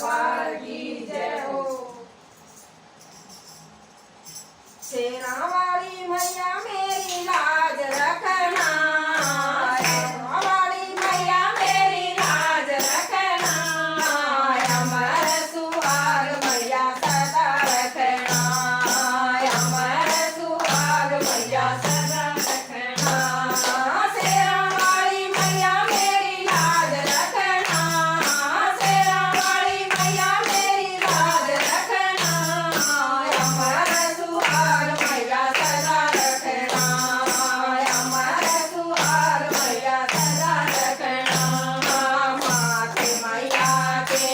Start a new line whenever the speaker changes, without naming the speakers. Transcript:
दरबार की जय हो। शेरा वाली मैया मेरी लाज रखना, शेरा वाली मैया मेरी लाज रखना, अमर सुहाग मैया सदा रखना, अमर सुहाग मैया सदा रखना। शेरा वाली मैया मेरी लाज रखना, शेरा वाली मैया मेरी लाज रखना, अमर सुहाग मैया सदा रखना, अमर सुहाग मैया सदा रखना। माथे मैया के